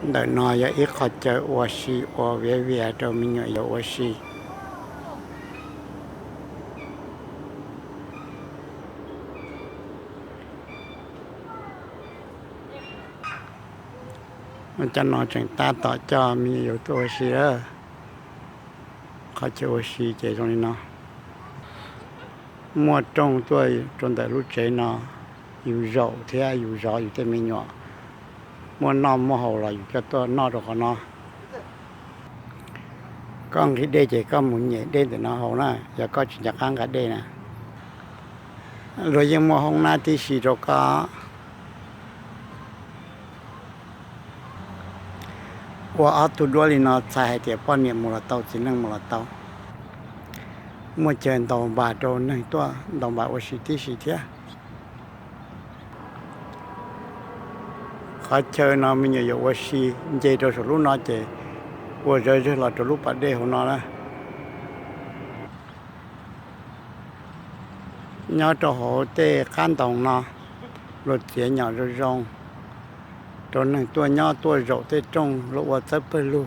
đợi nó giờ ít khó chơi ô xì ô về về cho mình nhớ giờ ô xìมันจะนอนจังตาต่อจอมีอยู่ตัวโอซีเออเขาจะโอซีเจตรงนี้เนาะมัวตรงตัวจนแต่รู้ใจเนาะอยู่รอเท่าอยู่รออยู่แต่ไม่หยอมัวนอนมัวหัวเราอยู่แค่ตัวนอนตัวเขาเนาะก็คิดได้เจก็หมุนใหญ่ได้แต่นอนหัวนะอย่าก็จิตจะข้างกันได้นะเรายังมัวห้องหน้าที่สี่ตัวก็ว่าเอาตัวด้วยลีนอใส่เดี๋ยวป้อนเนี่ยมูลเต้าสินั่งมูลเต้าเมื่อเจอดองบาโดนหนึ่งตัวดองบาโอชิที่สิเทียเขาเจอนอมันอยู่โอชิเจโดสุรุนอเจว่าเจอเราตัวลูกปัดเดหัวนอนะnhớ cho họ tê can đồng nọ rồi tiền nhỏ rồi rong rồi nâng tua nhỏ tua rộ tê trong lúc ở tới bơi lu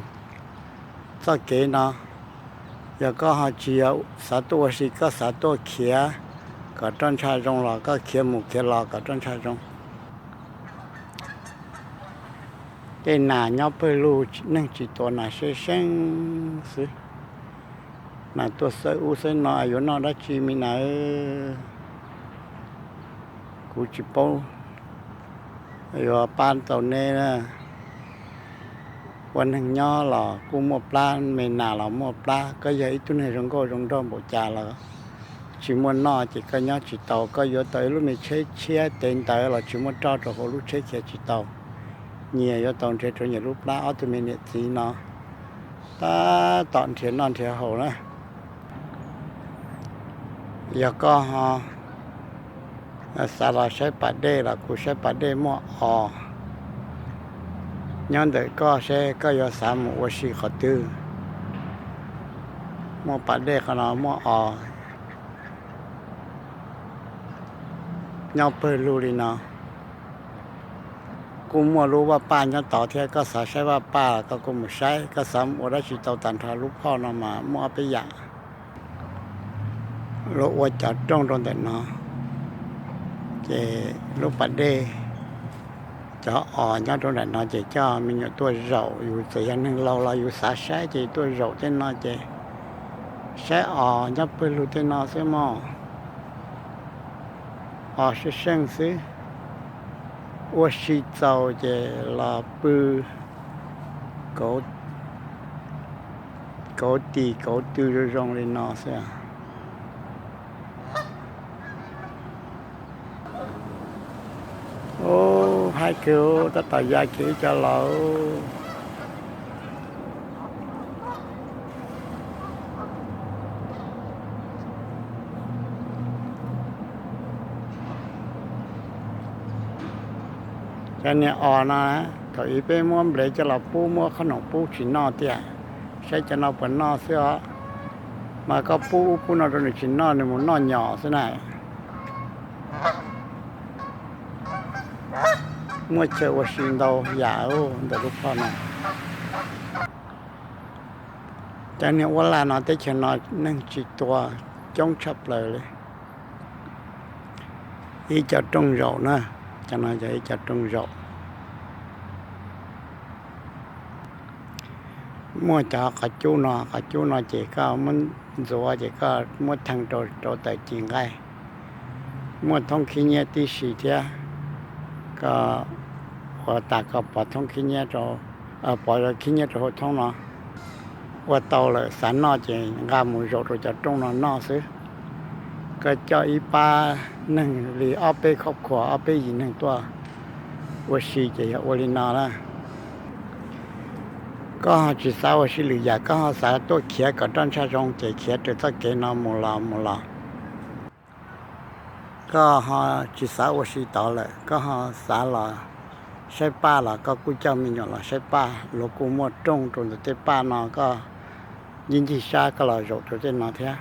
sau kế nọ giờ có họ chỉ xã tua thì có xã tua khía cả trong trái rong là có khía một khía lò cả trong trái rong cái nà nhỏ bơi lu nâng chỉ tua nà sẽ sinh xí nà tua sợi u sợi nọ ở nó đã chỉ mình nà cú chỉ bao rồi ban tàu nè nèวันหนึ่งย่อหล่อกูหมดปลาไม่น่าหล่อหมดปลาก็ยังอีตัวนี้รงก็รงดอมบุจาหล่อชิมวนนอจิก็ย่อจิตเตาก็ยอเตยรู้ไม่ใช่เชี่ยเต็นเตยหล่อชิมวนจ้าตัวเขารู้ใช่เชี่ยจิตเตาเนี่ยยอตอนเทตัวเนี่ยรู้ปลาเอาตัวเมเนสีนอตาตอนเทียนนอนเทียหัวนะยาก็ฮะสาราใช้ปัดเด้ละกูใช้ปัดเด้หม้ออย้อนเด็กก็ใช้ก็ยอสามวชิขตื้อหม้อปัดเด้ขนาดหม้อย้อนเปิดรูลีนะกูมัวรู้ว่าป้าย้อนต่อเทียก็สาใช้ว่าป้าก็กูไม่ใช้ก็สามวรชิตเตาตันทาลูกพ่อนอมาหม้อไปหยาโลว่าจัดจ้องตรงแต่เนาะเจลูกปัดเด้จะอ่อนย้อนตรงแต่เนาะเจเจ้ามีอยู่ตัวเราอยู่แต่ยังนึงเราอยู่สาใช้เจตัวเราเต้นเนาะเจใช้อ่อนย้อนเปิดรูเต้นเนาะเสียมั้งอ่อนเช่นสิว่าชีเจ้าเจลาปือเขาตีเขาตื้อตรงเลยเนาะเสียโอ้ให้เกี่ยวตัดต่อยาเกี่ยวจะเราแค่นี้อ่อนนะเขาอีเป้ม้วนเบลจะเราปูม้วนขนมปูชิ้นนอเตี้ยใช้จะนอเปิดนอเสื้อมาก็ปูนอตัวหนึ่งชิ้นนอหนึ่งมันนอหย่อซะหน่อยเมื่อเจอว่าชินเราอยากแต่ลูกพ่อเนาะแต่เนี่ยเวลาเนาะแต่ฉันนอนนั่งจิตตัวจ้องชับเลยอีจะตรงเรานะจะนอนจะอีจะตรงเราเมื่อจะขัดจูนอเจก็มันสัวเจก็เมื่อทางโตแต่จริงไงเมื่อท้องขี้เนี่ยที่สีเทียก็พอตาก็ปอดท้องขี้เนี่ยโตปอดขี้เนี่ยโตท้องเนาะว่าโตเลยสารนอเจงาหมูโจจะตรงนอซื้อก็เจาะอีปลาหนึ่งหรือเอาไปครอบครัวเอาไปอีกหนึ่งตัวว่าชีเจโอลินาละก็จิตสาวชิลิยาก็สาตัวเขียกับต้นชาจงเจเขียตัวตะเกนมูลาก็ฮะจิตสาวชิต่อเลยก็ฮะสาละใช้ป้าละก็กูเจ้ามีอยู่ละใช้ป้าโลกูมัวตรงตัวเตป้าเนาะก็ยินดีชาก็ละโจตัวเจนเนาะเทีย